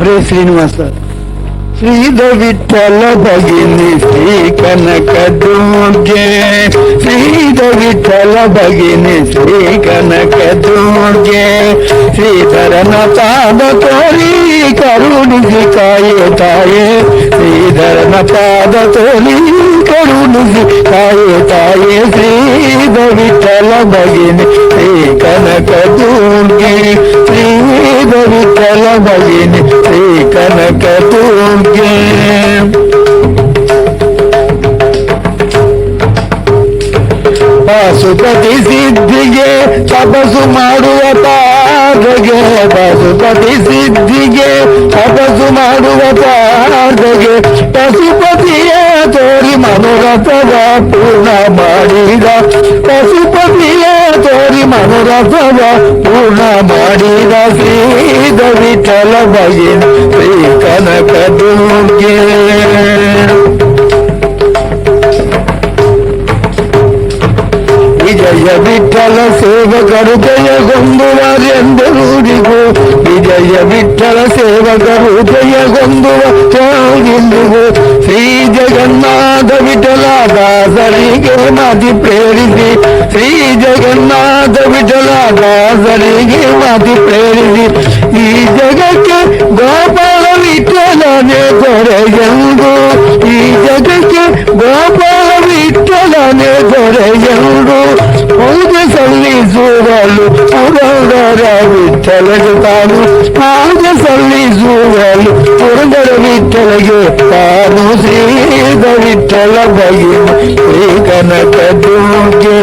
ಹರೇ ಶ್ರೀನಿವಾಸ. ಶ್ರೀಧ ವಿಠಲ ಭಗಿನಿ ಶ್ರೀ ಕನಕ ದುರ್ಗೆ, ಶ್ರೀಧ ವಿಠಲ ಭಗಿನಿ ಶ್ರೀ ಕನಕ ದುರ್ಗೆ, ಶ್ರೀಧರನ ಪಾದ ತೋರಿ ಕರುಣಿಸಿ ಕಾಯುತ್ತಾಯೇ, ಶ್ರೀಧರನ ಪಾದ ತೋರಿ ಕರುಣಿಸಿ ಕಾಯುತ್ತಾಯೇ, ಶ್ರೀಧ ವಿಠಲ ಭಗಿನಿ ಶ್ರೀ ಕನಕ ದುರ್ಗೆ, ಶ್ರೀಧ ವಿಠಲ ಭಗಿನಿ ಶ್ರೀ ಕನಕ ದುರ್ಗೆ. ಪಾಶುಪತಿ ಸಿದ್ಧಿಗೆ ತಪಸ್ಸು ಮಾಡುವ ಪಾದಗೆ, ಪಾಶುಪತಿ ಸಿದ್ಧಿಗೆ ತಪಸ್ಸು ಮಾಡುವ ಪಾದಗೆ, ಪಶುಪತಿಯ ತೋರಿ ಮನೋರಥವ ಪೂರ್ಣ ಮಾಡಿದ, ಪಶುಪತಿಯ ತೋರಿ ಮನೋರಥವ ಪೂರ್ಣ ಮಾಡಿದ, ಶ್ರೀಧ ವಿಠಲ ಭಗಿನಿ ಶ್ರೀ ಕನಕ ದುರ್ಗೆ. ವಿಜಯ ವಿಠಲ ಸೇವಕರು ಜಯಗೊಂದುವರೆಂದೆಲ್ಲರಿಗೂ, ವಿಜಯ ವಿಠಲ ಸೇವಕರು ಜಯಗೊಂದುವರೆಂದಿಗೂ, ಶ್ರೀ ಜಗನ್ನಾಥ ವಿಠಲ ದಾಸರಿಗೆ ಮತಿ ಪ್ರೇರಿಸಿ, ಶ್ರೀ ಜಗನ್ನಾಥ ವಿಠಲ ದಾಸರಿಗೆ ಮತಿ ಪ್ರೇರಿಸಿ, ಈ ಜಗಕ್ಕೆ ಗೋಪಾಲ ವಿಠಲನೆ ದೊರೆಯೆಂದು, ಈ ಜಗಕ್ಕೆ ಗೋಪಾಲ ವಿಠಲನೆ ದೊರೆಯೆಂದು ಪೂಜೆ ಸಲ್ಲಿಸುವಲು ಪುರಂದರ ವಿಠಲಗೆ ತಾನು, ಪೂಜೆ ಸಲ್ಲಿಸುವಲು ಪುರಂದರ ವಿಠಲಗೆ ತಾನು, ಶ್ರೀಧ ವಿಠಲ ಭಗಿನಿ ಶ್ರೀ ಕನಕ ದುರ್ಗೆ.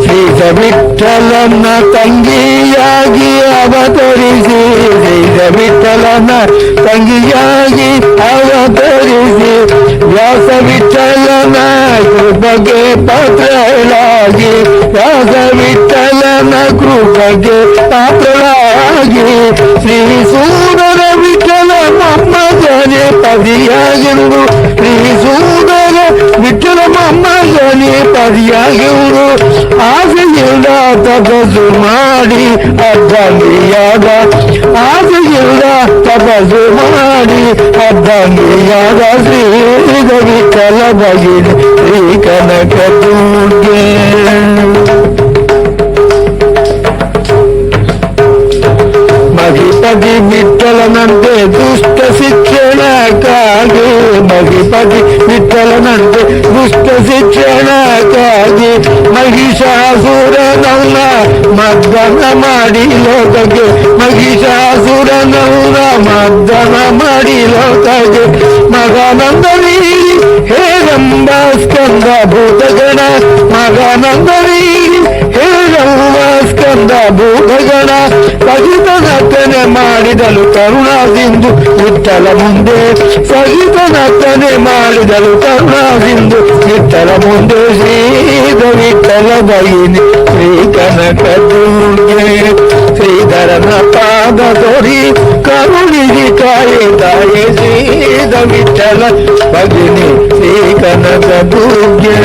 ಶ್ರೀಧ ವಿಠಲನ ತಂಗಿಯಾಗಿ ಅವತರಿಸಿ, ಶ್ರೀಧ ವಿಠಲನ ತಂಗಿಯಾಗಿ ಅವತರಿಸಿ, ವ್ಯಾಸ ವಿಠಲನ ಕೃಪಗೆ ಪಾತ್ರಳಾಗಿ, ವ್ಯಾಸ ವಿಠಲನ ಕೃಪಗೆ ಪಾತ್ರಳಾಗಿ, ಶ್ರೀ ಸೂದರ ವಿಠಲ ಮೊಮ್ಮಗನೇ ಪದಿಯಾಗಿರುವುದು, ಶ್ರೀ ಸೂದರ ವಿಠಲ ಮೊಮ್ಮಗನೇ ಪದಿಯಾಗಿರುವುದು, ಆಸೆಯಿಂದ ತಪಸ್ಸು ಮಾಡಿ ಅರ್ಧಂಗಿಯಾದ, ಆಸೆಯಿಂದ ತಪಸ್ಸು ಮಾಡಿ ಅರ್ಧಂಗಿಯಾದ, ಶ್ರೀಧ ವಿಠಲ ಭಗಿನಿ ಶ್ರೀ ಕನಕ ದುರ್ಗೆ. ಮಹಿಪತಿ ವಿಠಲನಂತೆ ದುಷ್ಟ ಶಿಕ್ಷಣಕ್ಕಾಗಿ, ಮಹಿಪತಿ ವಿಠಲನಂತೆ ದುಷ್ಟ ಶಿಕ್ಷಣಕ್ಕಾಗಿ, ಮಹಿಷಾಸುರನಲ್ಲ ಮರ್ದನ ಮಾಡಿ ಲೋಕಕ್ಕೆ, ಮಹಿಷಾಸುರನಲ್ಲ ಮರ್ದನ ಮಾಡಿ ಲೋಕಕ್ಕೆ, ಮಗಾನಂದ ನೀಡಿ ಹೇರಂಬ ಸ್ಕಂದ ಭೂತಗಣ, ಮಗಾನಂದ ನೀಡಿ ಹೇರಂಬ ಸ್ಕಂದ ಭೂತಗಣ, ಸಹಿತನರ್ತನೆ ಮಾಡಿದಲು ಕರುಣಾಸಿಂಧು ವಿಠಲ ಮುಂದೆ, ಸಹಿತನರ್ತನೆ ಮಾಡಿದಲು ಕರುಣಾಸಿಂಧು ವಿಠಲ ಮುಂದೆ, ಶ್ರೀಧ ವಿಠಲ ಭಗಿನಿ ಶ್ರೀ ಕನಕ ದುರ್ಗೆ, ಶ್ರೀಧರನ ಪಾದ ತೋರಿ ಕರುಣಿಸಿ ಕಾಯುತ್ತಾಯೇ, ಶ್ರೀಧ ವಿಠಲ ಭಗಿನಿ ಶ್ರೀ ಕನಕ ದುರ್ಗೆ.